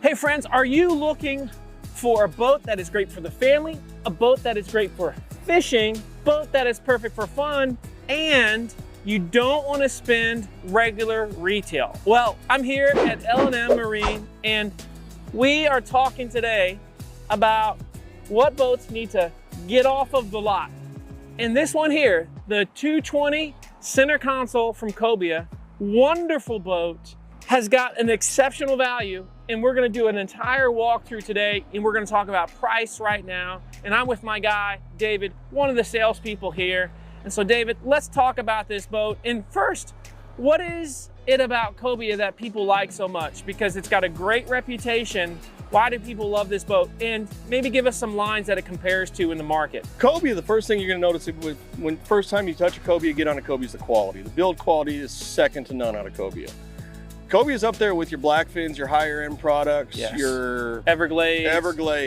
Hey friends, are you looking for a boat that is great for the family, a boat that is great for fishing, boat that is perfect for fun, and you don't want to spend regular retail? Well, I'm here at L&M Marine, and we are talking today about what boats need to get off of the lot. And this one here, the 220 center console from Cobia, wonderful boat, has got an exceptional value, and we're gonna do an entire walkthrough today, and we're gonna talk about price right now. And I'm with my guy, David, one of the salespeople here. And so David, let's talk about this boat. And first, what is it about Cobia that people like so much? Because it's got a great reputation. Why do people love this boat? And maybe give us some lines that it compares to in the market. Cobia, the first thing you're gonna notice when first time you touch a Cobia, get on a Cobia, is the quality. The build quality is second to none out of Cobia. Cobia's up there with your Blackfins, your higher end products, yes, your Everglades,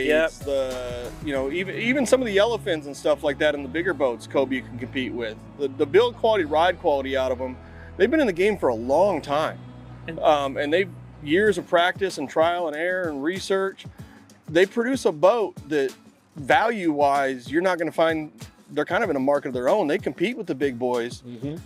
yep, the even some of the yellowfins and stuff like that in the bigger boats Cobia can compete with. The build quality, ride quality out of them, they've been in the game for a long time, and they've years of practice and trial and error and research. They produce a boat that value wise you're not going to find. They're kind of in a market of their own. They compete with the big boys. Mm-hmm.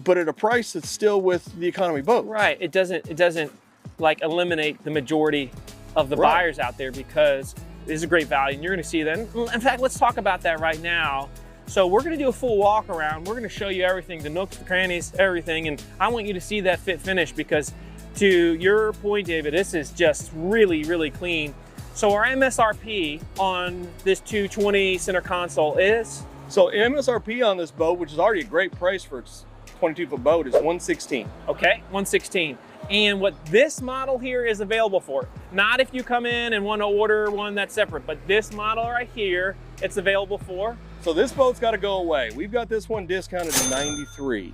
But at a price that's still with the economy boat. Right, it doesn't like eliminate the majority of the buyers out there, because it is a great value, and you're gonna see that. In fact, let's talk about that right now. So we're gonna do a full walk around. We're gonna show you everything, the nooks, the crannies, everything, and I want you to see that fit finish, because to your point, David, this is just really, really clean. So our MSRP on this 220 center console is? So MSRP on this boat, which is already a great price for its 22-foot boat, is $116. Okay, $116. And what this model here is available for, not if you come in and want to order one that's separate, but this model right here, it's available for? So this boat's got to go away. We've got this one discounted to $93.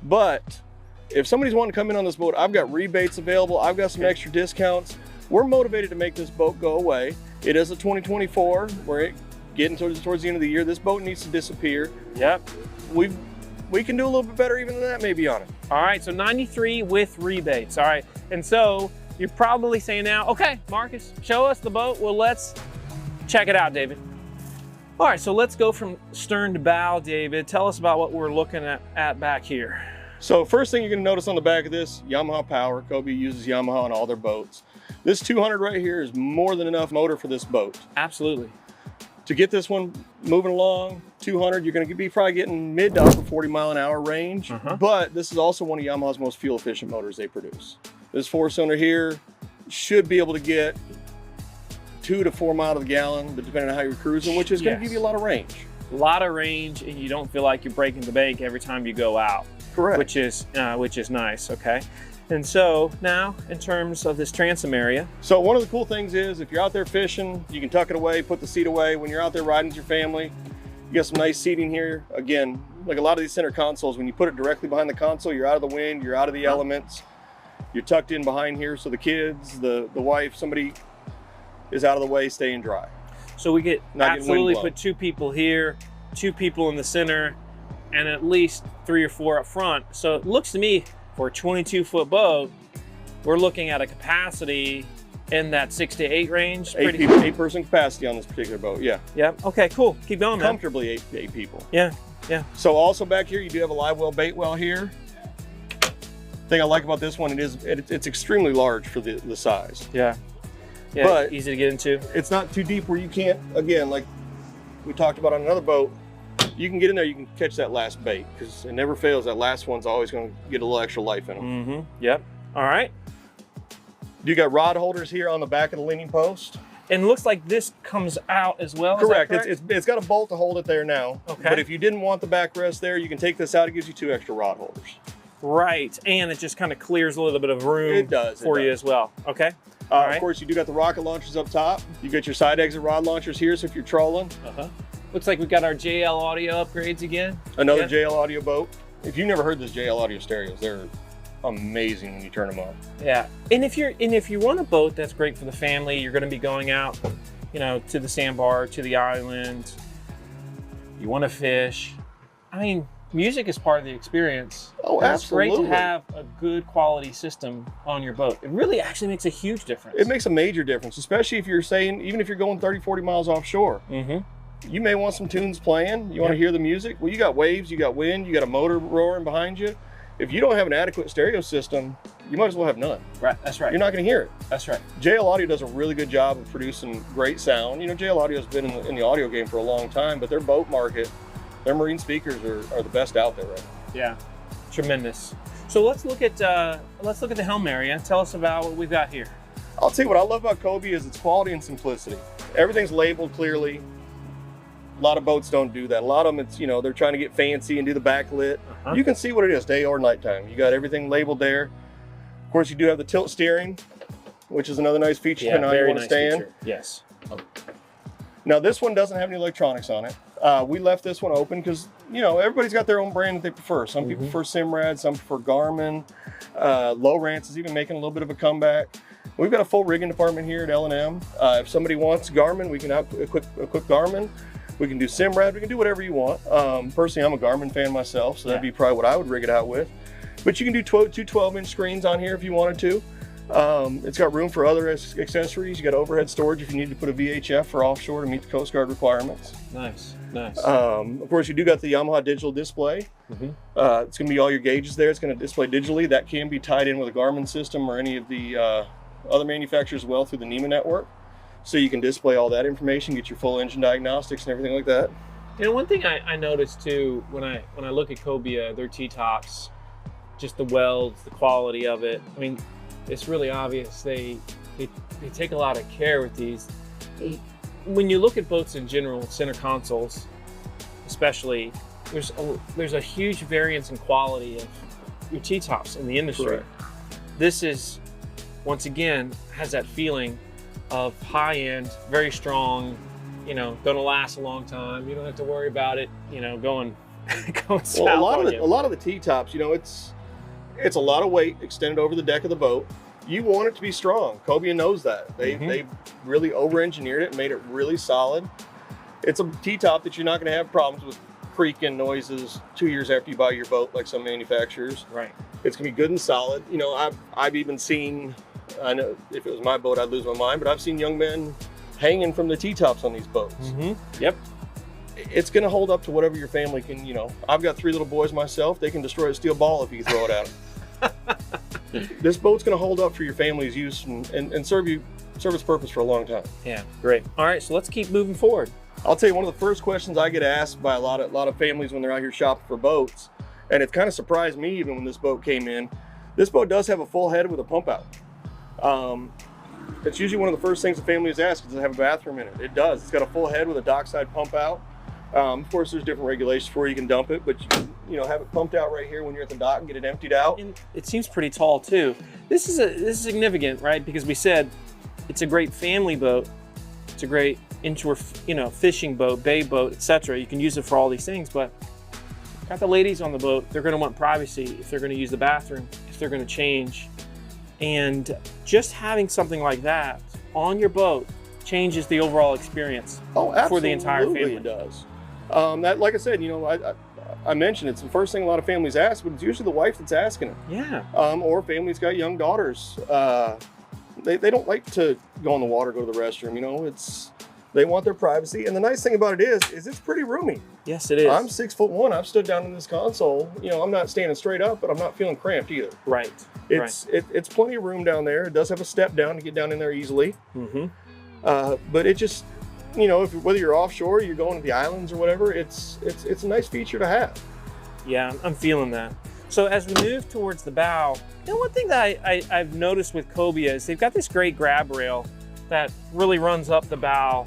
But if somebody's wanting to come in on this boat, I've got rebates available. I've got some extra discounts. We're motivated to make this boat go away. It is a 2024. We're getting towards the end of the year. This boat needs to disappear. Yep. We can do a little bit better even than that maybe on it. All right, so 93 with rebates. All right, and so you're probably saying now, okay, Marcus, show us the boat. Well, let's check it out, David. All right, so let's go from stern to bow, David. Tell us about what we're looking at back here. So first thing you're gonna notice on the back of this, Yamaha power. Cobia uses Yamaha on all their boats. This 200 right here is more than enough motor for this boat. Absolutely. To get this one moving along, 200, you're gonna be probably getting mid to upper 40-mile-an-hour range, but this is also one of Yamaha's most fuel efficient motors they produce. This 4-cylinder here should be able to get 2 to 4 miles to the gallon, but depending on how you're cruising, which is gonna give you a lot of range. A lot of range, and you don't feel like you're breaking the bank every time you go out. Correct. Which is nice, okay? And so now, in terms of this transom area. So one of the cool things is, if you're out there fishing, you can tuck it away, put the seat away. When you're out there riding with your family, you got some nice seating here. Again, like a lot of these center consoles, when you put it directly behind the console, you're out of the wind, you're out of the elements. You're tucked in behind here, so the kids, the wife, somebody is out of the way, staying dry. So we could absolutely put 2 people here, 2 people in the center, and at least 3 or 4 up front. So it looks to me, for a 22-foot boat, we're looking at a capacity in that 6 to 8 range. 8-person capacity on this particular boat, yeah. Yep, okay, cool, keep going, man. Comfortably 8 people. Yeah, yeah. So also back here, you do have a live well bait well here. Thing I like about this one, it's extremely large for the size. Yeah, yeah, but easy to get into. It's not too deep where you can't, again, like we talked about on another boat, you can get in there, you can catch that last bait, because it never fails. That last one's always going to get a little extra life in them. Mm-hmm. Yep. All right. You got rod holders here on the back of the leaning post. And it looks like this comes out as well. Correct. It's got a bolt to hold it there now. Okay. But if you didn't want the backrest there, you can take this out. It gives you 2 extra rod holders. Right. And it just kind of clears a little bit of room for you as well. Okay. All right. Of course, you do got the rocket launchers up top. You got your side exit rod launchers here, so if you're trolling. Looks like we've got our JL audio upgrades again. Another JL audio boat. If you've never heard this JL audio stereos, they're amazing when you turn them on. Yeah, and if you want a boat that's great for the family, you're going to be going out, you know, to the sandbar, to the island. You want to fish. I mean, music is part of the experience. Oh, and it's great to absolutely. have a good quality system on your boat. It really actually makes a huge difference. It makes a major difference, especially if you're saying, even if you're going 30, 40 miles offshore. You may want some tunes playing. You want to hear the music. Well, you got waves, you got wind, you got a motor roaring behind you. If you don't have an adequate stereo system, you might as well have none. Right, that's right. You're not going to hear it. That's right. JL Audio does a really good job of producing great sound. You know, JL Audio's been in the audio game for a long time, but their boat market, their marine speakers are the best out there right now. Yeah, tremendous. So let's look at the helm area. Tell us about what we've got here. I'll tell you what I love about Cobia is its quality and simplicity. Everything's labeled clearly. A lot of boats don't do that. A lot of them, it's, you know, they're trying to get fancy and do the backlit. You can see what it is day or nighttime. You got everything labeled there. Of course, you do have the tilt steering, which is another nice feature depending on how you want to stand. Feature. Yes. Now this one doesn't have any electronics on it. We left this one open because, you know, everybody's got their own brand that they prefer. Some people prefer Simrad, some prefer Garmin. Lowrance is even making a little bit of a comeback. We've got a full rigging department here at L&M. If somebody wants Garmin, we can equip Garmin. We can do Simrad, we can do whatever you want. Personally, I'm a Garmin fan myself, so that'd be probably what I would rig it out with. But you can do two 12-inch screens on here if you wanted to. It's got room for other accessories. You got overhead storage if you need to put a VHF for offshore to meet the Coast Guard requirements. Nice, nice. Of course, you do got the Yamaha digital display. It's going to be all your gauges there. It's going to display digitally. That can be tied in with a Garmin system or any of the other manufacturers as well through the NEMA network. So you can display all that information, get your full engine diagnostics and everything like that. You know, one thing I noticed too when I look at Cobia, their T-tops, just the welds, the quality of it. I mean, it's really obvious they take a lot of care with these. When you look at boats in general, center consoles, especially, there's a huge variance in quality of your T-tops in the industry. Correct. This is, once again, has that feeling of high-end, very strong, you know, gonna last a long time. You don't have to worry about it, you know, going south. Well, a lot of the T-tops, you know, it's a lot of weight extended over the deck of the boat. You want it to be strong. Cobia knows that. They've really over-engineered it and made it really solid. It's a T-top that you're not going to have problems with creaking noises 2 years after you buy your boat, like some manufacturers. Right. It's going to be good and solid. You know, I've even seen, I know if it was my boat, I'd lose my mind, but I've seen young men hanging from the T-tops on these boats. Yep. It's going to hold up to whatever your family can, you know. I've got 3 little boys myself. They can destroy a steel ball if you throw it at them. This boat's going to hold up for your family's use and serve its purpose for a long time. Yeah, great. All right, so let's keep moving forward. I'll tell you, one of the first questions I get asked by a lot of families when they're out here shopping for boats, and it kind of surprised me even when this boat came in. This boat does have a full head with a pump out. It's usually one of the first things the family is asked, does it have a bathroom in it? It does. It's got a full head with a dockside pump out. Of course, there's different regulations for where you can dump it, but you can, you know, have it pumped out right here when you're at the dock and get it emptied out. And it seems pretty tall too. This is significant, right? Because we said it's a great family boat. It's a great inshore, you know, fishing boat, bay boat, etc. You can use it for all these things, but got the ladies on the boat. They're going to want privacy if they're going to use the bathroom, if they're going to change, and just having something like that on your boat changes the overall experience for the entire family. It does. That, like I said, you know, I mentioned it's the first thing a lot of families ask, but it's usually the wife that's asking it. Yeah. Or families got young daughters. They don't like to go in the water, go to the restroom. You know, they want their privacy. And the nice thing about it is it's pretty roomy. Yes, it is. I'm 6'1". I've stood down in this console. You know, I'm not standing straight up, but I'm not feeling cramped either. Right. It's plenty of room down there. It does have a step down to get down in there easily. But it just, you know, whether you're offshore, you're going to the islands or whatever, it's a nice feature to have. Yeah, I'm feeling that. So as we move towards the bow, you know, one thing that I've noticed with Cobia is they've got this great grab rail that really runs up the bow.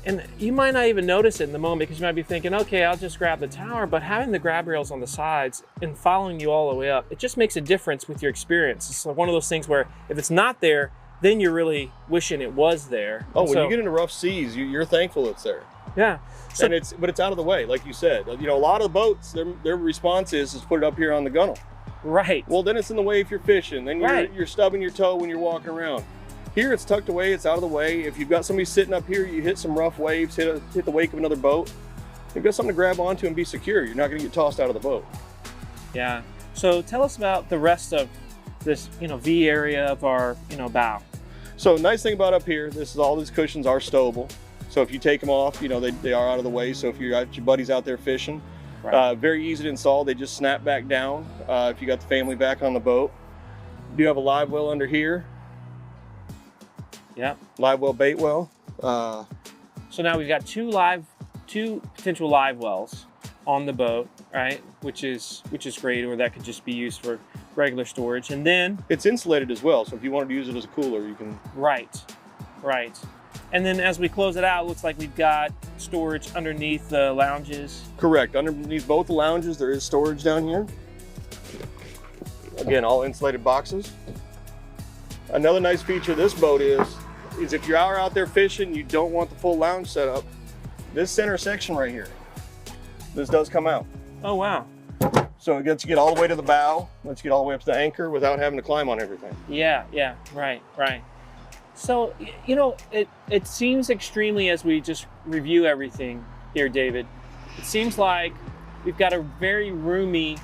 And you might not even notice it in the moment because you might be thinking, okay, I'll just grab the tower, but having the grab rails on the sides and following you all the way up, it just makes a difference with your experience. It's like one of those things where if it's not there, then you're really wishing it was there. Oh, when you get into rough seas, you're thankful it's there. Yeah. So, and but it's out of the way, like you said. You know, a lot of the boats, their response is put it up here on the gunnel. Right. Well, then it's in the way if you're fishing. Then you're stubbing your toe when you're walking around. Here it's tucked away, it's out of the way. If you've got somebody sitting up here, you hit some rough waves, hit the wake of another boat, You've got something to grab onto and be secure. You're not going to get tossed out of the boat. Yeah. So tell us about the rest of this, V area of our, bow. So nice thing about up here, all these cushions are stowable. So if you take them off, they are out of the way. So if you got your buddies out there fishing, Right. very easy to install. They just snap back down if you got the family back on the boat. You do have a live well under here. Yeah. Live well, bait well. So now we've got two potential live wells on the boat, right? Which is great, or that could just be used for regular storage. And then it's insulated as well, so if you wanted to use it as a cooler, you can. Right. And then as we close it out, it looks like we've got storage underneath the lounges. Correct. Underneath both the lounges, there is storage down here. Again, all insulated boxes. Another nice feature of this boat is if you're out there fishing, you don't want the full lounge setup, this center section right here, this does come out. Oh, wow. So it gets you all the way to the bow, lets you get all the way up to the anchor without having to climb on everything. Yeah, right. So, it seems extremely, as we just review everything here, David, it seems like we've got a very roomy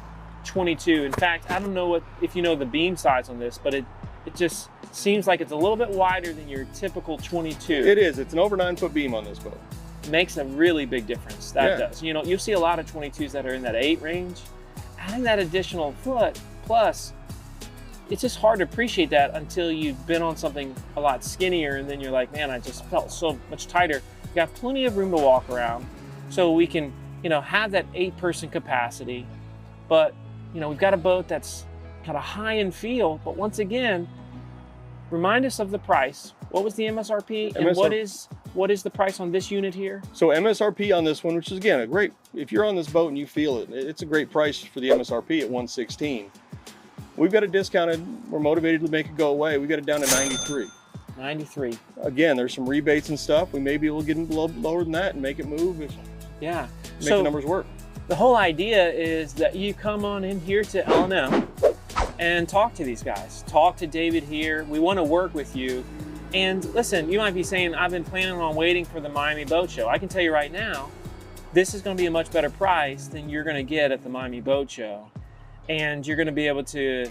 22. In fact, I don't know if you know the beam size on this, but it just seems like it's a little bit wider than your typical 22. It is. It's an over 9-foot beam on this boat. Makes a really big difference. That does. You see a lot of 22s that are in that 8 range. Adding that additional foot plus, it's just hard to appreciate that until you've been on something a lot skinnier, and then you're like, man, I just felt so much tighter. We've got plenty of room to walk around, so we can, have that 8-person capacity. But, we've got a boat that's got a high-end feel, but once again, remind us of the price. What was the MSRP? And what is the price on this unit here? So MSRP on this one, which is again if you're on this boat and you feel it, it's a great price for the MSRP at $116. We've got it discounted. We're motivated to make it go away. We got it down to $93. $93. Again, there's some rebates and stuff. We may be able to get it lower than that and make it move. Make the numbers work. The whole idea is that you come on in here to L&M and talk to these guys. Talk to David here. We want to work with you. And listen, you might be saying, I've been planning on waiting for the Miami Boat Show. I can tell you right now, this is going to be a much better price than you're going to get at the Miami Boat Show. And you're going to be able to,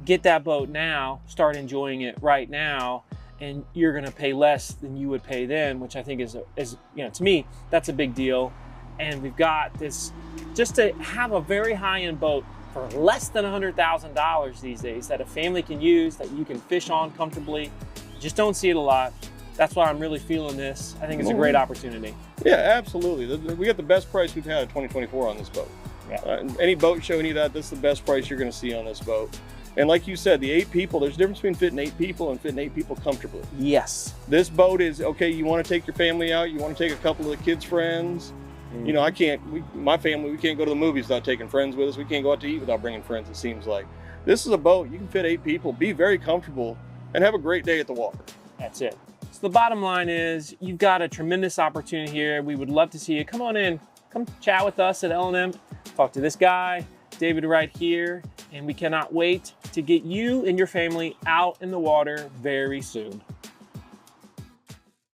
get that boat now, start enjoying it right now, and you're going to pay less than you would pay then, which I think is to me, that's a big deal. And we've got this, just to have a very high-end boat for less than $100,000 these days that a family can use, that you can fish on comfortably. Just don't see it a lot. That's why I'm really feeling this. I think it's a great opportunity. Yeah, absolutely. We got the best price we've had in 2024 on this boat. Yeah. Any boat show, any of that, that's the best price you're going to see on this boat. And like you said, the 8 people, there's a difference between fitting 8 people and fitting 8 people comfortably. Yes. This boat is, okay, you want to take your family out, you want to take a couple of the kids' friends. My family, we can't go to the movies without taking friends with us. We can't go out to eat without bringing friends, it seems like. This is a boat, you can fit 8 people, be very comfortable, and have a great day at the water. That's it. So the bottom line is, you've got a tremendous opportunity here. We would love to see you. Come on in, come chat with us at L&M. Talk to this guy, David right here, and we cannot wait to get you and your family out in the water very soon.